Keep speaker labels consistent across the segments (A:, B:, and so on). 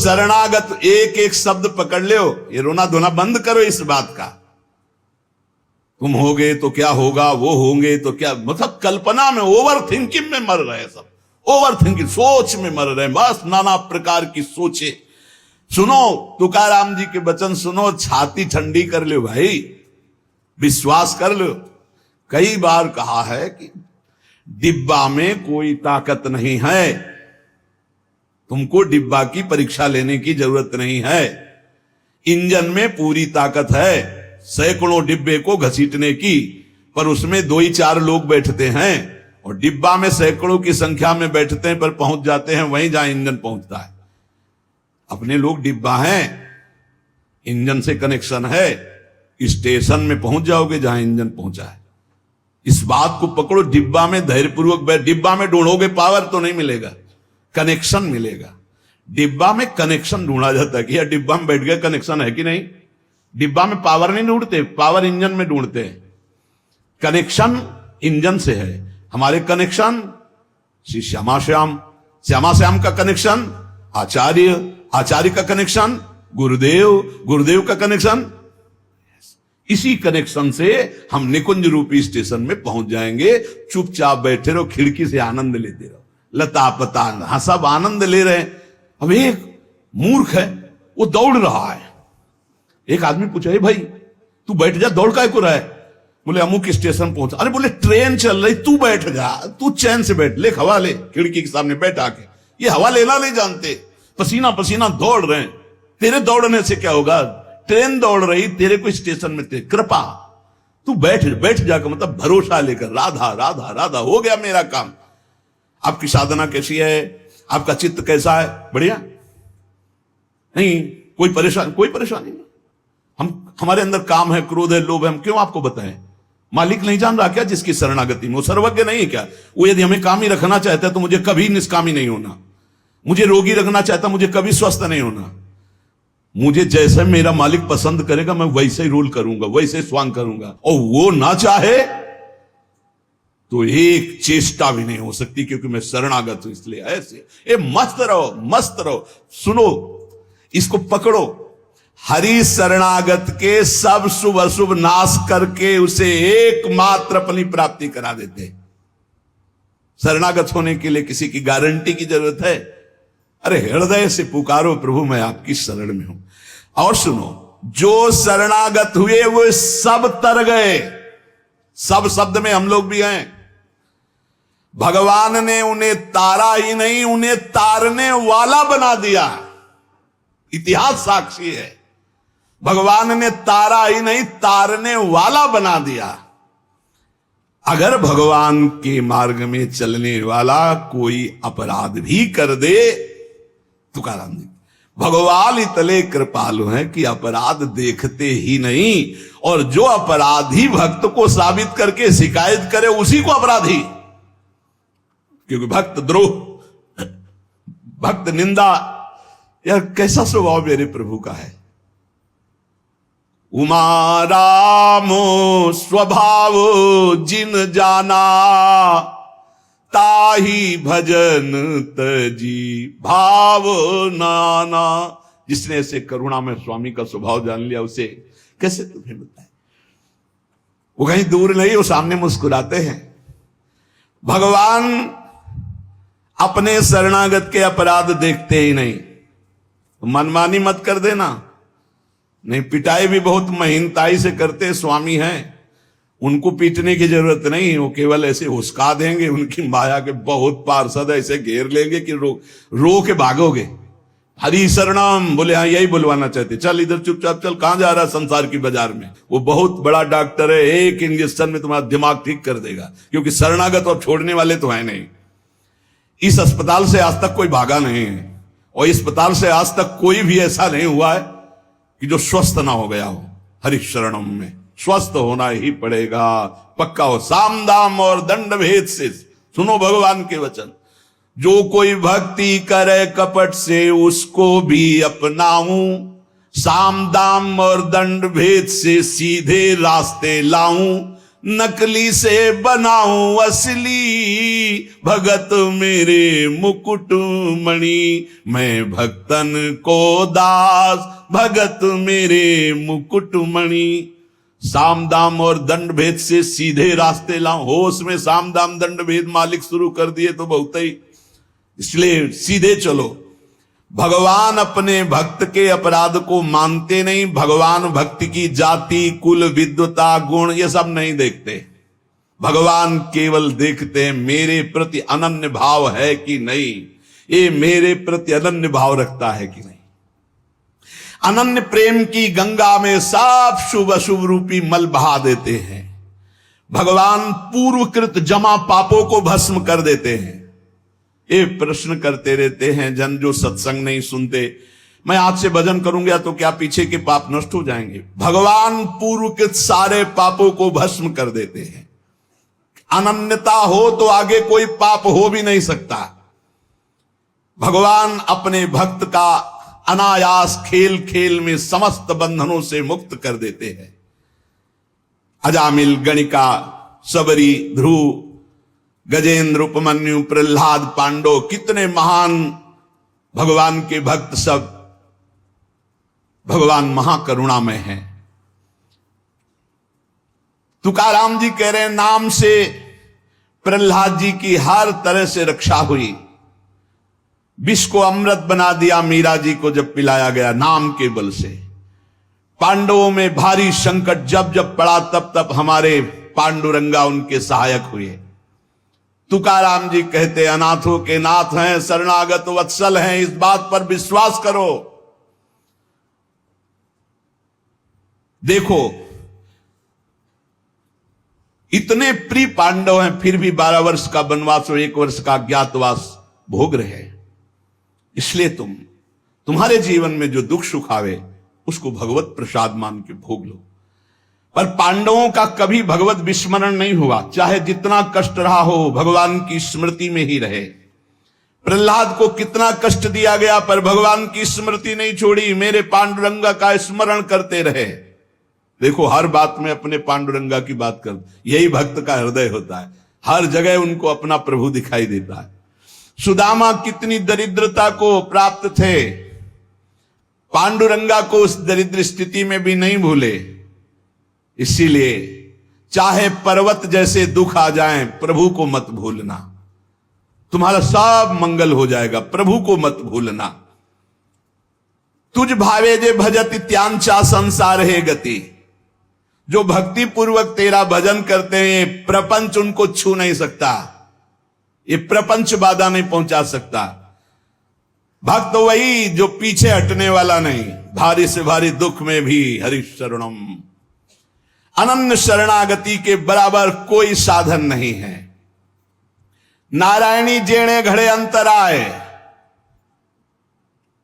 A: शरणागत एक एक शब्द पकड़ लो, ये रोना धोना बंद करो इस बात का। तुम होगे तो क्या होगा, वो होंगे तो क्या, मतलब कल्पना में, ओवर थिंकिंग में मर रहे सब, ओवर थिंकिंग, सोच में मर रहे, बस नाना प्रकार की सोचे। सुनो तुकाराम जी के वचन सुनो, छाती ठंडी कर लो भाई, विश्वास कर लो। कई बार कहा है कि डिब्बा में कोई ताकत नहीं है, तुमको डिब्बा की परीक्षा लेने की जरूरत नहीं है। इंजन में पूरी ताकत है सैकड़ों डिब्बे को घसीटने की, पर उसमें 2 ही 4 लोग बैठते हैं, और डिब्बा में सैकड़ों की संख्या में बैठते हैं पर पहुंच जाते हैं वहीं जहां इंजन पहुंचता है। अपने लोग डिब्बा हैं, इंजन से कनेक्शन है, स्टेशन में पहुंच जाओगे जहां इंजन पहुंचा है। इस बात को पकड़ो, डिब्बा में धैर्यपूर्वक बैठ, डिब्बा में ढूंढोगे पावर तो नहीं मिलेगा, कनेक्शन मिलेगा। डिब्बा में कनेक्शन ढूंढा जाता है कि यार डिब्बा में बैठ गया, कनेक्शन है कि नहीं। डिब्बा में पावर नहीं ढूंढते, पावर इंजन में ढूंढते हैं। कनेक्शन इंजन से है। हमारे कनेक्शन श्री श्यामा श्याम, श्यामा श्याम का कनेक्शन आचार्य, आचार्य का कनेक्शन गुरुदेव, गुरुदेव का कनेक्शन, इसी कनेक्शन से हम निकुंज रूपी स्टेशन में पहुंच जाएंगे। चुपचाप बैठे रहो, खिड़की से आनंद लेते रहो, लता पतांग, हाँ सब आनंद ले रहे हैं। अब एक मूर्ख है, वो दौड़ रहा है। एक आदमी पूछा, भाई तू बैठ जा, दौड़ काय को रहा है? बोले अमुक स्टेशन पहुंचा। अरे बोले ट्रेन चल रही, तू बैठ जा, तू चैन से बैठ, ले हवा ले, खिड़की के सामने बैठ आके। ये हवा लेना नहीं जानते, पसीना पसीना दौड़ रहे हैं। तेरे दौड़ने से क्या होगा, ट्रेन दौड़ रही, तेरे को स्टेशन में कृपा, तू बैठ बैठ जाकर, मतलब भरोसा लेकर, राधा राधा राधा, हो गया मेरा काम। आपकी साधना कैसी है, आपका चित्त कैसा है, बढ़िया नहीं, कोई परेशानी नहीं। हमारे अंदर काम है, क्रोध है, लोभ है, हम क्यों आपको बताएं? मालिक नहीं जान रहा क्या जिसकी शरणागति में? वो सर्वज्ञ नहीं है क्या? वो यदि हमें कामी रखना चाहता है तो मुझे कभी निष्कामी नहीं होना, मुझे रोगी रखना चाहता मुझे कभी स्वस्थ नहीं होना। मुझे जैसे मेरा मालिक पसंद करेगा मैं वैसे ही रोल करूंगा, वैसे स्वांग करूंगा, और वो ना चाहे तो एक चेष्टा भी नहीं हो सकती, क्योंकि मैं शरणागत हूं। इसलिए ऐसे ए मस्त रहो, मस्त रहो। सुनो, इसको पकड़ो, हरि शरणागत के सब शुभ अशुभ नाश करके उसे एकमात्र अपनी प्राप्ति करा देते। शरणागत होने के लिए किसी की गारंटी की जरूरत है? अरे हृदय से पुकारो, प्रभु मैं आपकी शरण में हूं। और सुनो, जो शरणागत हुए वो सब तर गए। सब शब्द में हम लोग भी हैं। भगवान ने उन्हें तारा ही नहीं, उन्हें तारने वाला बना दिया। इतिहास साक्षी है, भगवान ने तारा ही नहीं तारने वाला बना दिया। अगर भगवान के मार्ग में चलने वाला कोई अपराध भी कर दे, तुकाराम जी भगवान इतने कृपालु हैं कि अपराध देखते ही नहीं, और जो अपराधी भक्त को साबित करके शिकायत करे उसी को अपराधी। क्योंकि भक्त द्रोह, भक्त निंदा, यह कैसा स्वभाव मेरे प्रभु का है। उमा रामो स्वभाव जिन जाना, ताही भजन तजी भाव नाना। जिसने ऐसे करुणा में स्वामी का स्वभाव जान लिया, उसे कैसे तुम्हें बताए। वो कहीं दूर नहीं, वो सामने मुस्कुराते हैं। भगवान अपने शरणागत के अपराध देखते ही नहीं। मनमानी मत कर देना, नहीं पिटाई भी बहुत महीनताई से करते स्वामी हैं, उनको पीटने की जरूरत नहीं, वो केवल ऐसे हुस्का देंगे। उनकी माया के बहुत पार्षद ऐसे घेर लेंगे कि रो के भागोगे। हरि शरणम बोले, हाँ यही बुलवाना चाहते, चल इधर चुपचाप चल, कहां जा रहा है संसार की बाजार में। वो बहुत बड़ा डॉक्टर है, एक इंजेक्शन में तुम्हारा दिमाग ठीक कर देगा, क्योंकि शरणागत और छोड़ने वाले तो है नहीं। इस अस्पताल से आज तक कोई भागा नहीं है, और इस अस्पताल से आज तक कोई भी ऐसा नहीं हुआ है कि जो स्वस्थ ना हो गया हो। हरि शरणम में स्वस्थ होना ही पड़ेगा, पक्का हो। साम दाम और दंड भेद से सुनो भगवान के वचन। जो कोई भक्ति करे कपट से उसको भी अपनाऊं, साम दाम और दंड भेद से सीधे रास्ते लाऊं। नकली से बनाऊं असली, भगत मेरे मुकुट मणि। मैं भक्तन को दास, भगत मेरे मुकुट मणि। साम दाम और दंड भेद से सीधे रास्ते लाऊं। होश में साम दाम दंड भेद मालिक शुरू कर दिए तो बहुत ही, इसलिए सीधे चलो। भगवान अपने भक्त के अपराध को मानते नहीं। भगवान भक्ति की जाति, कुल, विद्वता, गुण ये सब नहीं देखते। भगवान केवल देखते हैं मेरे प्रति अनन्य भाव है कि नहीं, ये मेरे प्रति अनन्य भाव रखता है कि नहीं। अनन्य प्रेम की गंगा में सब शुभ अशुभ रूपी मल बहा देते हैं। भगवान पूर्वकृत जमा पापों को भस्म कर देते हैं। ये प्रश्न करते रहते हैं जन जो सत्संग नहीं सुनते, मैं आज से भजन करूंगा तो क्या पीछे के पाप नष्ट हो जाएंगे? भगवान पूर्व के सारे पापों को भस्म कर देते हैं। अनन्यता हो तो आगे कोई पाप हो भी नहीं सकता। भगवान अपने भक्त का अनायास खेल खेल में समस्त बंधनों से मुक्त कर देते हैं। अजामिल, गणिका, सबरी, ध्रुव, गजेंद्र, उपमन्यु, प्रहलाद, पांडव, कितने महान भगवान के भक्त सब भगवान महाकरुणामय हैं। तुकाराम जी कह रहे हैं नाम से प्रहलाद जी की हर तरह से रक्षा हुई। विष को अमृत बना दिया मीरा जी को जब पिलाया गया नाम के बल से। पांडवों में भारी संकट जब जब पड़ा तब तब हमारे पांडुरंगा उनके सहायक हुए। तुकाराम जी कहते अनाथों के नाथ हैं, शरणागत वत्सल हैं, इस बात पर विश्वास करो। देखो इतने प्रिय पांडव हैं फिर भी 12 वर्ष का वनवास और 1 वर्ष का अज्ञातवास भोग रहे। इसलिए तुम्हारे जीवन में जो दुख सुख आवे उसको भगवत प्रसाद मान के भोग लो। पर पांडवों का कभी भगवत विस्मरण नहीं हुआ। चाहे जितना कष्ट रहा हो भगवान की स्मृति में ही रहे। प्रहलाद को कितना कष्ट दिया गया पर भगवान की स्मृति नहीं छोड़ी, मेरे पांडुरंगा का स्मरण करते रहे। देखो हर बात में अपने पांडुरंगा की बात कर, यही भक्त का हृदय होता है। हर जगह उनको अपना प्रभु दिखाई देता है। सुदामा कितनी दरिद्रता को प्राप्त थे, पांडुरंगा को उस दरिद्र स्थिति में भी नहीं भूले। इसीलिए चाहे पर्वत जैसे दुख आ जाएं, प्रभु को मत भूलना, तुम्हारा सब मंगल हो जाएगा। प्रभु को मत भूलना। तुझ भावे जे भजति त्यांचा संसार है गति। जो भक्ति पूर्वक तेरा भजन करते हैं प्रपंच उनको छू नहीं सकता, ये प्रपंच बाधा नहीं पहुंचा सकता। भक्त वही जो पीछे हटने वाला नहीं, भारी से भारी दुख में भी हरि शरणम। अनन्य शरणागति के बराबर कोई साधन नहीं है। नारायणी जेणे घड़े अंतराय,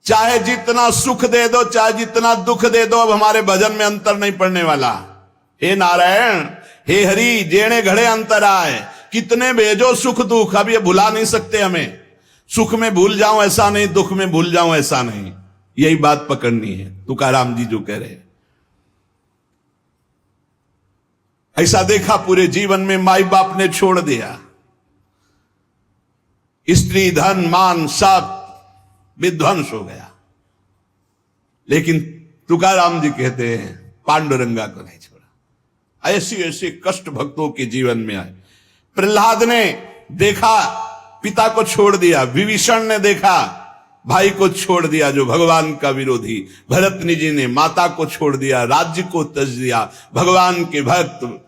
A: चाहे जितना सुख दे दो चाहे जितना दुख दे दो, अब हमारे भजन में अंतर नहीं पड़ने वाला। हे नारायण, हे हरि, जेणे घड़े अंतराय, कितने भेजो सुख दुख, अब ये भुला नहीं सकते हमें। सुख में भूल जाऊं ऐसा नहीं, दुख में भूल जाऊं ऐसा नहीं, यही बात पकड़नी है। तुकाराम जी जो कह रहे हैं ऐसा देखा पूरे जीवन में माई बाप ने छोड़ दिया, स्त्री धन मान सब विध्वंस हो गया, लेकिन तुकाराम जी कहते हैं पांडुरंगा को नहीं छोड़ा। ऐसी ऐसी कष्ट भक्तों के जीवन में आए। प्रहलाद ने देखा पिता को छोड़ दिया, विभीषण ने देखा भाई को छोड़ दिया जो भगवान का विरोधी, भरतनी जी ने माता को छोड़ दिया, राज्य को त्यज दिया। भगवान के भक्त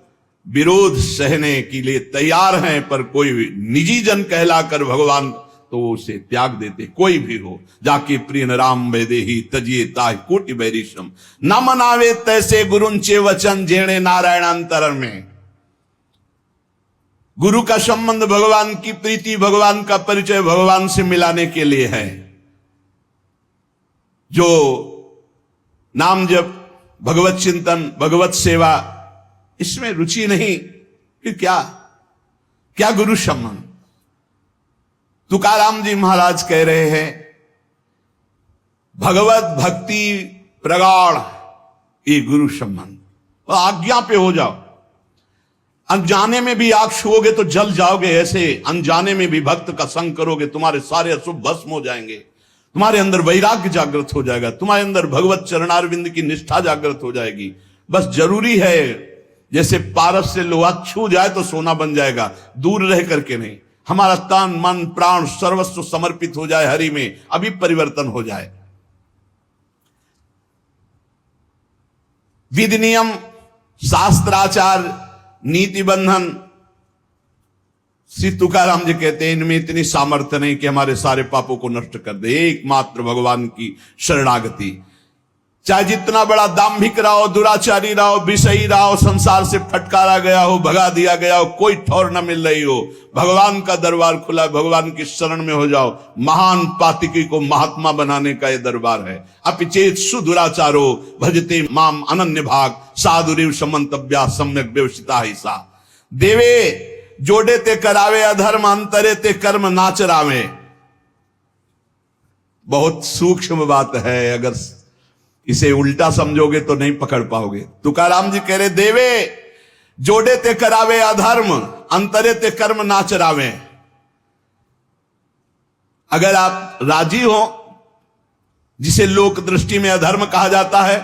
A: विरोध सहने के लिए तैयार हैं, पर कोई निजी जन कहलाकर भगवान तो उसे त्याग देते। कोई भी हो जाके प्रिय राम वैदेही तजिए ताहि कोटि बैरिशम, न मनावे तैसे गुरुंचे वचन जेणे नारायणांतर में। गुरु का संबंध भगवान की प्रीति, भगवान का परिचय भगवान से मिलाने के लिए है। जो नाम जप, भगवत चिंतन, भगवत सेवा, इसमें रुचि नहीं, फिर क्या गुरु संबंध। तुकाराम जी महाराज कह रहे हैं भगवत भक्ति प्रगाढ़ ये गुरु संबंध, आज्ञा पे हो जाओ। अनजाने में भी आग छुओगे तो जल जाओगे, ऐसे अनजाने में भी भक्त का संग करोगे तुम्हारे सारे अशुभ भस्म हो जाएंगे, तुम्हारे अंदर वैराग्य जागृत हो जाएगा, तुम्हारे अंदर भगवत चरणारविंद की निष्ठा जागृत हो जाएगी। बस जरूरी है जैसे पारस से लोहा छू जाए तो सोना बन जाएगा, दूर रह करके नहीं। हमारा तन मन प्राण सर्वस्व समर्पित हो जाए हरि में, अभी परिवर्तन हो जाए। विधि नियम शास्त्राचार नीति बंधन, श्री तुकाराम जी कहते हैं इनमें इतनी सामर्थ्य नहीं कि हमारे सारे पापों को नष्ट कर दे। एकमात्र भगवान की शरणागति, चाहे जितना बड़ा दाम्भिक रहा हो, दुराचारी रहा हो, विषयी रहा हो, संसार से फटकारा गया हो, भगा दिया गया हो, कोई ठौर न मिल रही हो, भगवान का दरबार खुला, भगवान की शरण में हो जाओ। महान पातिकी को महात्मा बनाने का यह दरबार है। अपिचेत सुदुराचारो भजते माम अनन्य भाग साधुरिव समंतव्या सम्यक व्यवसिता ही सा। देवे जोड़े ते करावे अधर्म, अंतरे ते कर्म नाच रावे। बहुत सूक्ष्म बात है, अगर इसे उल्टा समझोगे तो नहीं पकड़ पाओगे। तुकाराम जी कह रहे देवे जोड़े ते करावे अधर्म, अंतरे ते कर्म नाच रावे। अगर आप राजी हो, जिसे लोक दृष्टि में अधर्म कहा जाता है,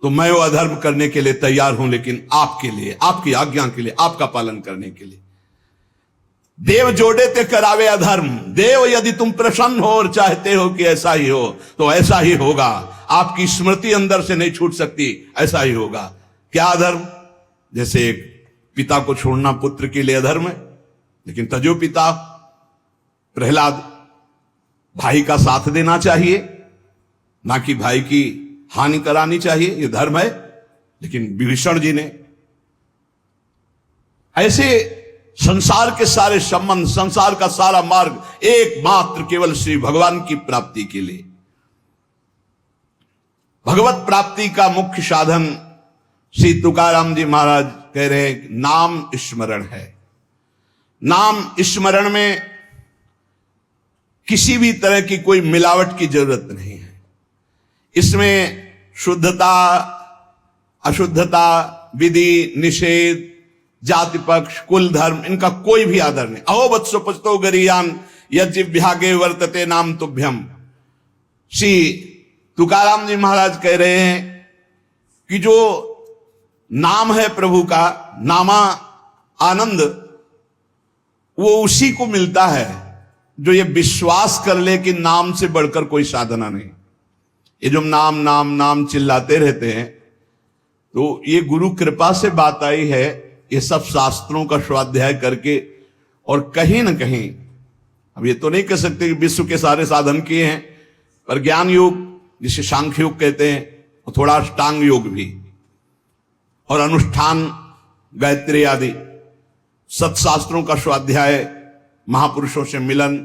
A: तो मैं वो अधर्म करने के लिए तैयार हूं, लेकिन आपके लिए, आपकी आज्ञा के लिए, आपका पालन करने के लिए। देव जोड़े ते करावे अधर्म। देव यदि तुम प्रसन्न हो और चाहते हो कि ऐसा ही हो तो ऐसा ही होगा। आपकी स्मृति अंदर से नहीं छूट सकती, ऐसा ही होगा। क्या अधर्म? जैसे एक पिता को छोड़ना पुत्र के लिए अधर्म है, लेकिन तजो पिता प्रहलाद, भाई का साथ देना चाहिए, ना कि भाई की हानि करानी चाहिए, यह धर्म है। लेकिन विभीषण जी ने ऐसे संसार के सारे संबंध, संसार का सारा मार्ग एकमात्र केवल श्री भगवान की प्राप्ति के लिए। भगवत प्राप्ति का मुख्य साधन श्री तुकाराम जी महाराज कह रहे हैं नाम स्मरण है। नाम स्मरण में किसी भी तरह की कोई मिलावट की जरूरत नहीं है। इसमें शुद्धता अशुद्धता, विधि निषेध, जाति पक्ष, कुल धर्म, इनका कोई भी आदर नहीं। अहो वत्सो पचतो गरियान यज्ञ विभागे वर्तते नाम तुभ्यम। श्री तुकाराम जी महाराज कह रहे हैं कि जो नाम है प्रभु का, नामा आनंद, वो उसी को मिलता है जो ये विश्वास कर ले कि नाम से बढ़कर कोई साधना नहीं। ये जो नाम नाम नाम चिल्लाते रहते हैं, तो ये गुरु कृपा से बात आई है। ये सब शास्त्रों का स्वाध्याय करके, और कहीं ना कहीं, अब ये तो नहीं कह सकते कि विश्व के सारे साधन किए हैं, पर ज्ञान योग जिसे सांख्य योग कहते हैं, और थोड़ा अष्टांग योग भी, और अनुष्ठान, गायत्री आदि सत्शास्त्रों का स्वाध्याय, महापुरुषों से मिलन,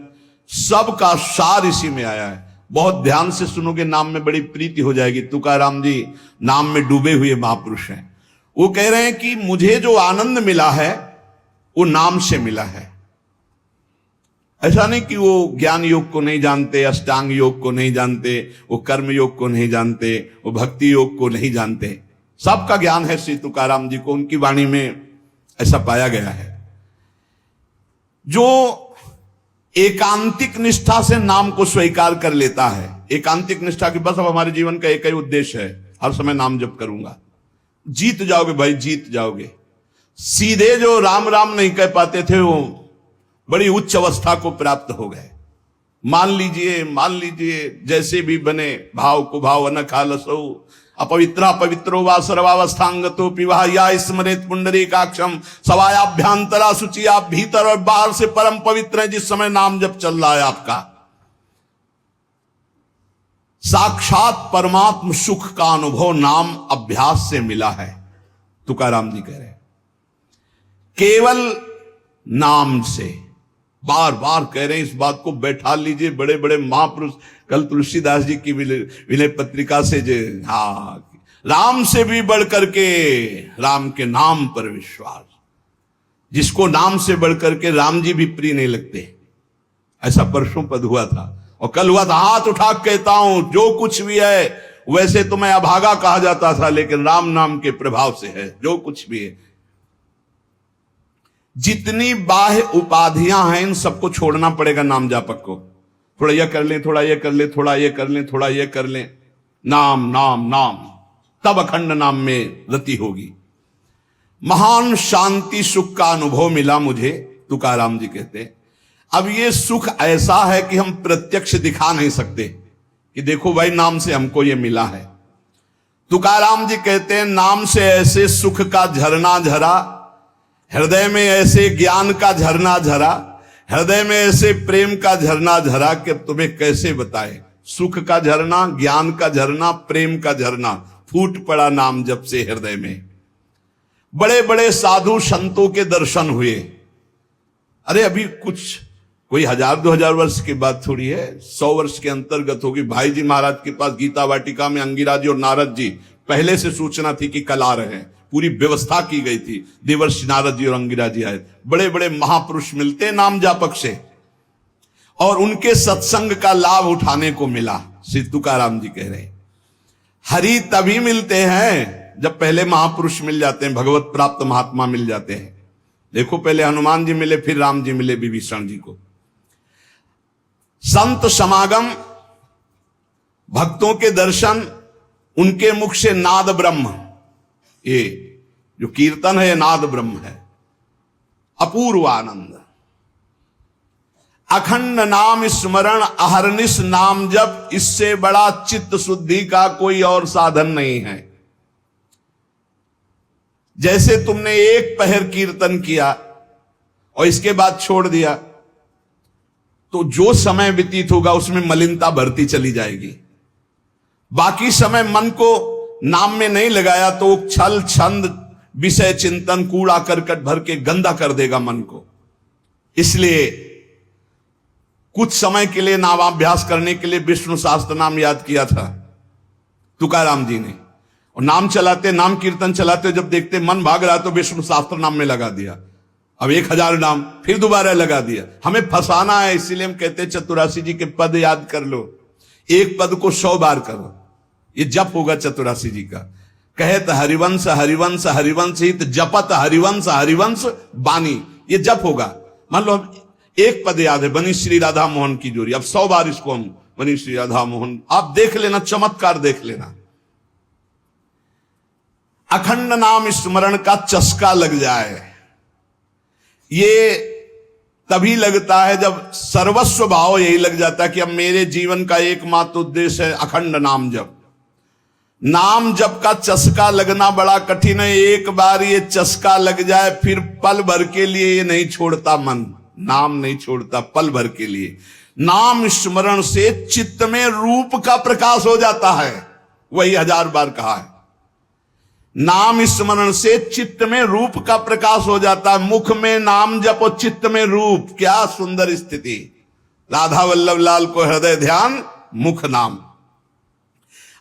A: सबका सार इसी में आया है। बहुत ध्यान से सुनोगे, नाम में बड़ी प्रीति हो जाएगी। तुकाराम जी नाम में डूबे हुए महापुरुष हैं। वो कह रहे हैं कि मुझे जो आनंद मिला है वो नाम से मिला है। ऐसा नहीं कि वो ज्ञान योग को नहीं जानते, अष्टांग योग को नहीं जानते, वो कर्म योग को नहीं जानते, वो भक्ति योग को नहीं जानते। सबका ज्ञान है श्री तुकाराम जी को, उनकी वाणी में ऐसा पाया गया है। जो एकांतिक निष्ठा से नाम को स्वीकार कर लेता है, एकांतिक निष्ठा की बस अब हमारे जीवन का एक ही उद्देश्य है, हर समय नाम जप करूंगा, जीत जाओगे भाई, जीत जाओगे। सीधे जो राम राम नहीं कह पाते थे, वो बड़ी उच्च अवस्था को प्राप्त हो गए। मान लीजिए जैसे भी बने, भाव को भाव न खालसो, अपवित्रा पवित्रो वा सर्वावस्थांगतो पिवा या स्मरेत पुंडरीकाक्षम सवायाभ्यांतरा शुचि। आप भीतर और बाहर से परम पवित्र हैं जिस समय नाम जप चल रहा है आपका। साक्षात परमात्म सुख का अनुभव नाम अभ्यास से मिला है, तुकाराम जी कह रहे हैं। केवल नाम से, बार बार कह रहे हैं इस बात को, बैठा लीजिए। बड़े बड़े महापुरुष, कल तुलसीदास जी की विनय पत्रिका से जो, हाँ, राम से भी बढ़कर के राम के नाम पर विश्वास, जिसको नाम से बढ़कर के राम जी भी प्रिय नहीं लगते। ऐसा परसों पद हुआ था, और कल हुआ था। हाथ उठा कहता हूं जो कुछ भी है वैसे तो मैं अभागा कहा जाता था, लेकिन राम नाम के प्रभाव से है जो कुछ भी है। जितनी बाह्य उपाधियां हैं इन सबको छोड़ना पड़ेगा नाम जापक को। थोड़ा यह कर लें, थोड़ा यह कर लें, थोड़ा यह कर लें, थोड़ा यह कर लें, नाम नाम नाम, तब अखंड नाम में रति होगी। महान शांति सुख का अनुभव मिला मुझे, तुकाराम जी कहते हैं। अब ये सुख ऐसा है कि हम प्रत्यक्ष दिखा नहीं सकते कि देखो भाई नाम से हमको ये मिला है। तुकाराम जी कहते हैं नाम से ऐसे सुख का झरना झरा, हृदय में ऐसे ज्ञान का झरना झरा, हृदय में ऐसे प्रेम का झरना झरा कि तुम्हें कैसे बताए। सुख का झरना, ज्ञान का झरना, प्रेम का झरना फूट पड़ा नाम जब से हृदय में। बड़े बड़े साधु संतों के दर्शन हुए। अरे अभी कुछ कोई 1000-2000 वर्ष की बात थोड़ी है, 100 वर्ष के अंतर्गत होगी। भाई जी महाराज के पास गीता वाटिका में अंगिरा जी और नारद जी, पहले से सूचना थी कि कल आ रहे हैं, पूरी व्यवस्था की गई थी। देवर्षि नारद जी और अंगिरा जी आए। बड़े बड़े महापुरुष मिलते नाम जापक से, और उनके सत्संग का लाभ उठाने को मिला। श्री तुकाराम जी कह रहे हरि तभी मिलते हैं जब पहले महापुरुष मिल जाते हैं, भगवत प्राप्त महात्मा मिल जाते हैं। देखो पहले हनुमान जी मिले, फिर राम जी मिले विभीषण जी को। संत समागम, भक्तों के दर्शन, उनके मुख से नाद ब्रह्म, ये जो कीर्तन है ये नाद ब्रह्म है। अपूर्व आनंद, अखंड नाम स्मरण, अहरनिश नाम जप, इससे बड़ा चित्त शुद्धि का कोई और साधन नहीं है। जैसे तुमने एक पहर कीर्तन किया और इसके बाद छोड़ दिया, तो जो समय व्यतीत होगा उसमें मलिनता बढ़ती चली जाएगी। बाकी समय मन को नाम में नहीं लगाया तो छल छंद विषय चिंतन कूड़ा करकट भर के गंदा कर देगा मन को। इसलिए कुछ समय के लिए नामाभ्यास करने के लिए विष्णु सहस्त्र नाम याद किया था तुकाराम जी ने, और नाम चलाते, नाम कीर्तन चलाते, जब देखते मन भाग रहा तो विष्णु सहस्त्र नाम में लगा दिया। अब 1000 नाम फिर दोबारा लगा दिया। हमें फंसाना है, इसीलिए हम कहते हैं चतुरासी जी के पद याद कर लो, एक पद को 100 बार करो, ये जप होगा चतुरासी जी का। कहत हरिवंश हरिवंश हरिवंश हित, जपत हरिवंश हरिवंश बानी, ये जप होगा। मान लो एक पद याद है, बनी श्री राधा मोहन की जोड़ी, अब 100 बार इसको हम बनी श्री राधा मोहन, आप देख लेना, चमत्कार देख लेना। अखंड नाम स्मरण का चस्का लग जाए, ये तभी लगता है जब सर्वस्व भाव यही लग जाता है कि अब मेरे जीवन का एकमात्र उद्देश्य है अखंड नाम जप। नाम जप का चस्का लगना बड़ा कठिन है। एक बार ये चस्का लग जाए फिर पल भर के लिए ये नहीं छोड़ता मन, नाम नहीं छोड़ता पल भर के लिए। नाम स्मरण से चित्त में रूप का प्रकाश हो जाता है, वही 1000 बार कहा है। नाम स्मरण से चित्त में रूप का प्रकाश हो जाता है। मुख में नाम जपो, चित्त में रूप, क्या सुंदर स्थिति। राधा वल्लभ लाल को हृदय ध्यान, मुख नाम।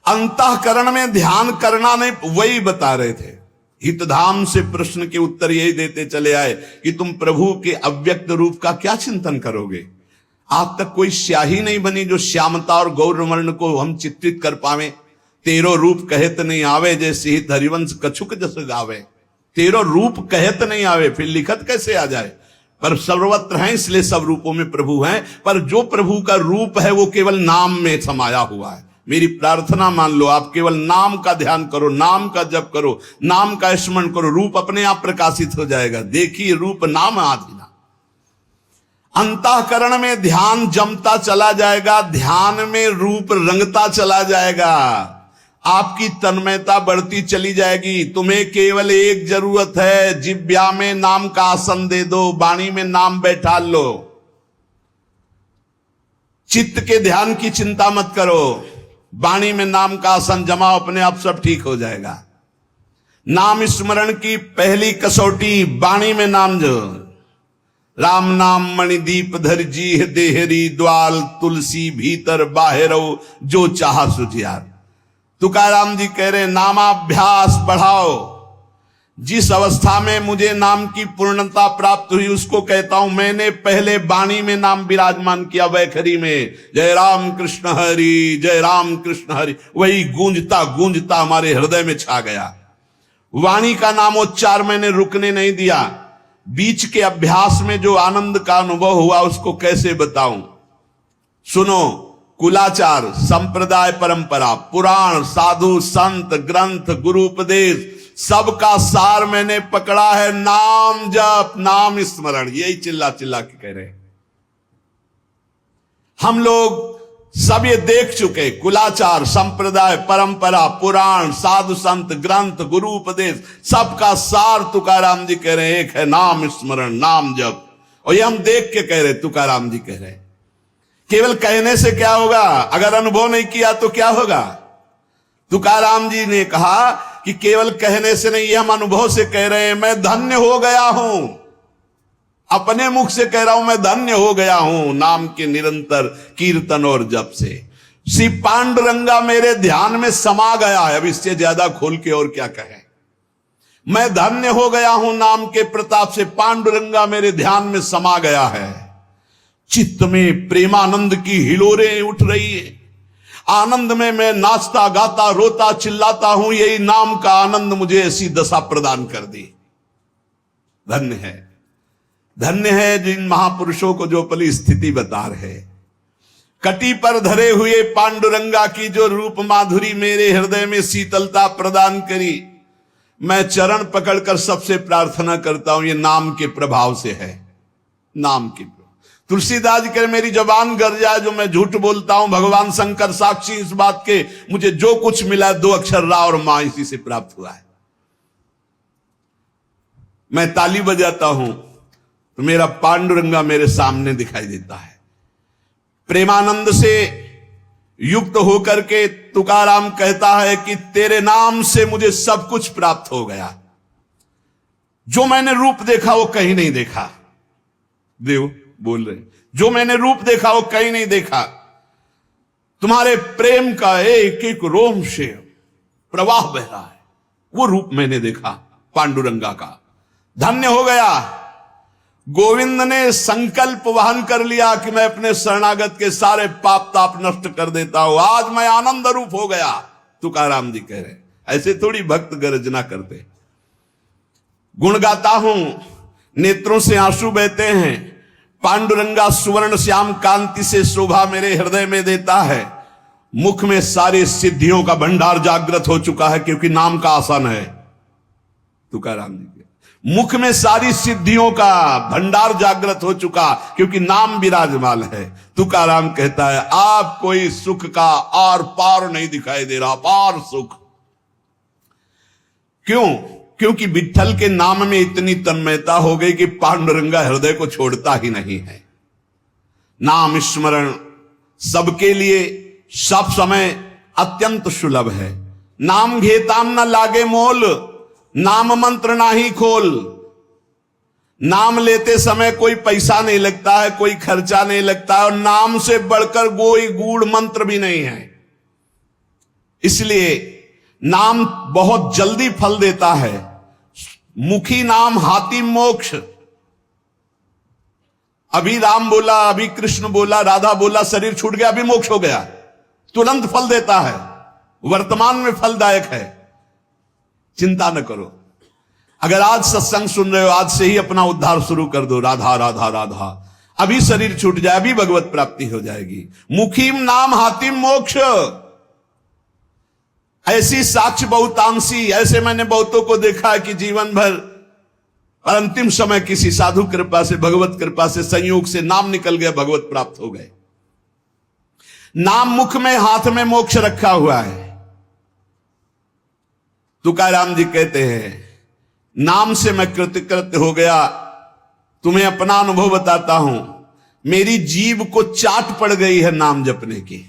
A: अंतःकरण में ध्यान करना नहीं, वही बता रहे थे। हितधाम से प्रश्न के उत्तर यही देते चले आए कि तुम प्रभु के अव्यक्त रूप का क्या चिंतन करोगे। आज तक कोई स्याही नहीं बनी जो श्यामता और गौरवर्ण को हम चित्रित कर पावे। तेरो रूप कहत नहीं आवे, जैसे हित हरिवंश कछुक जस गावे। तेरो रूप कहत नहीं आवे, फिर लिखत कैसे आ जाए। पर सर्वत्र हैं, इसलिए सब रूपों में प्रभु हैं। पर जो प्रभु का रूप है वो केवल नाम में समाया हुआ है। मेरी प्रार्थना मान लो, आप केवल नाम का ध्यान करो, नाम का जप करो, नाम का स्मरण करो, रूप अपने आप प्रकाशित हो जाएगा। देखिए रूप नाम आधीना। अंतःकरण में ध्यान जमता चला जाएगा, ध्यान में रूप रंगता चला जाएगा, आपकी तन्मयता बढ़ती चली जाएगी। तुम्हें केवल एक जरूरत है, जिब्या में नाम का आसन दे दो, वाणी में नाम बैठा लो। चित्त के ध्यान की चिंता मत करो, वाणी में नाम का आसन जमाओ, अपने आप सब ठीक हो जाएगा। नाम स्मरण की पहली कसौटी वाणी में नाम जो, राम नाम मणिदीप धर जी देहरी, द्वाल तुलसी भीतर बाहरो, जो चाहा सुझियार। तुकाराम जी कह रहे नामाभ्यास बढ़ाओ, जिस अवस्था में मुझे नाम की पूर्णता प्राप्त हुई उसको कहता हूं मैंने पहले वाणी में नाम विराजमान किया, वैखरी में जय राम कृष्ण हरि, जय राम कृष्ण हरि, वही गूंजता गूंजता हमारे हृदय में छा गया। वाणी का नामोच्चार मैंने रुकने नहीं दिया। बीच के अभ्यास में जो आनंद का अनुभव हुआ उसको कैसे बताऊं। सुनो, कुलाचार, संप्रदाय, परंपरा, पुराण, साधु, संत, ग्रंथ, गुरु उपदेश, सबका सार मैंने पकड़ा है नाम जप, नाम स्मरण। यही चिल्ला चिल्ला के कह रहे हैं। हम लोग सब ये देख चुके, कुलाचार, संप्रदाय, परंपरा, पुराण, साधु संत, ग्रंथ, गुरु उपदेश, सबका सार तुकाराम जी कह रहे हैं एक है नाम स्मरण, नाम जप। और ये हम देख के कह रहे, तुकाराम जी कह रहे। केवल कहने से क्या होगा, अगर अनुभव नहीं किया तो क्या होगा। तुकाराम जी ने कहा कि केवल कहने से नहीं, ये हम अनुभव से कह रहे हैं। मैं धन्य हो गया हूं, अपने मुख से कह रहा हूं, मैं धन्य हो गया हूं नाम के निरंतर कीर्तन और जप से। श्री पांडुरंगा मेरे ध्यान में समा गया है। अब इससे ज्यादा खोल के और क्या कहें। मैं धन्य हो गया हूं नाम के प्रताप से, पांडुरंगा मेरे ध्यान में समा गया है। चित्त में प्रेमानंद की हिलोरें उठ रही है। आनंद में मैं नाचता गाता रोता चिल्लाता हूं। यही नाम का आनंद मुझे ऐसी दशा प्रदान कर दी। धन्य है, धन्य है जिन महापुरुषों को जो पली स्थिति बता रहे। कटी पर धरे हुए पांडुरंगा की जो रूप माधुरी मेरे हृदय में शीतलता प्रदान करी। मैं चरण पकड़कर सबसे प्रार्थना करता हूं, ये नाम के प्रभाव से है। नाम के तुलसीदास कर मेरी जबान गर जाए जो मैं झूठ बोलता हूं, भगवान शंकर साक्षी इस बात के, मुझे जो कुछ मिला 2 अक्षर रा और मां इसी से प्राप्त हुआ है। मैं ताली बजाता हूं तो मेरा पांडुरंगा मेरे सामने दिखाई देता है। प्रेमानंद से युक्त होकर के तुकाराम कहता है कि तेरे नाम से मुझे सब कुछ प्राप्त हो गया। जो मैंने रूप देखा वो कहीं नहीं देखा। देव बोल रहे, जो मैंने रूप देखा वो कहीं नहीं देखा। तुम्हारे प्रेम का एक एक रोम से प्रवाह बह रहा है, वो रूप मैंने देखा पांडुरंगा का। धन्य हो गया। गोविंद ने संकल्प वहन कर लिया कि मैं अपने शरणागत के सारे पाप ताप नष्ट कर देता हूं। आज मैं आनंद रूप हो गया, तुकाराम जी कह रहे। ऐसे थोड़ी भक्त गर्जना करते। गुण गाता हूं, नेत्रों से आंसू बहते हैं। पांडुरंगा सुवर्ण श्याम कांति से शोभा मेरे हृदय में देता है। मुख में सारी सिद्धियों का भंडार जागृत हो चुका है, क्योंकि नाम का आसन है। तुकाराम जी के मुख में सारी सिद्धियों का भंडार जागृत हो चुका, क्योंकि नाम विराजमान है। तुकाराम कहता है आप कोई सुख का आर पार नहीं दिखाई दे रहा, पार सुख। क्यों? क्योंकि विठ्ठल के नाम में इतनी तन्मयता हो गई कि पांडुरंगा हृदय को छोड़ता ही नहीं है। नाम स्मरण सबके लिए सब समय अत्यंत सुलभ है। नाम घेताम न लागे मोल, नाम मंत्र ना ही खोल। नाम लेते समय कोई पैसा नहीं लगता है, कोई खर्चा नहीं लगता है, और नाम से बढ़कर कोई गूढ़ मंत्र भी नहीं है। इसलिए नाम बहुत जल्दी फल देता है। मुखी नाम हाथी मोक्ष। अभी राम बोला, अभी कृष्ण बोला, राधा बोला, शरीर छूट गया, अभी मोक्ष हो गया। तुरंत फल देता है, वर्तमान में फलदायक है। चिंता न करो। अगर आज सत्संग सुन रहे हो, आज से ही अपना उद्धार शुरू कर दो। राधा राधा राधा, अभी शरीर छूट जाए, अभी भगवत प्राप्ति हो जाएगी। मुखीम नाम हातिम मोक्ष। ऐसी साक्ष्य बहुतांशी, ऐसे मैंने बहुतों को देखा है कि जीवन भर और अंतिम समय किसी साधु कृपा से, भगवत कृपा से, संयोग से नाम निकल गया, भगवत प्राप्त हो गए। नाम मुख में, हाथ में मोक्ष रखा हुआ है। तुकाराम जी कहते हैं नाम से मैं कृतकृत्य हो गया। तुम्हें अपना अनुभव बताता हूं, मेरी जीभ को चाट पड़ गई है नाम जपने की।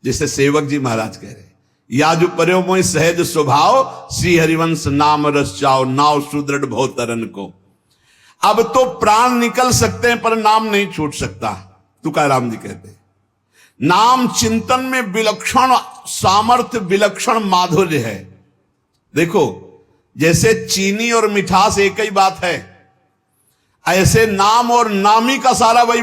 A: जैसे सेवक जी महाराज कह रहे, या जो पर्यो मोहि सहज स्वभाव, श्री हरिवंश नाम रस चाओ, नाव सुदृढ़ भव तरन को। अब तो प्राण निकल सकते हैं पर नाम नहीं छूट सकता। तुकाराम जी कहते हैं नाम चिंतन में विलक्षण सामर्थ्य, विलक्षण माधुर्य है। देखो, जैसे चीनी और मिठास एक ही बात है, ऐसे नाम और नामी का सारा वही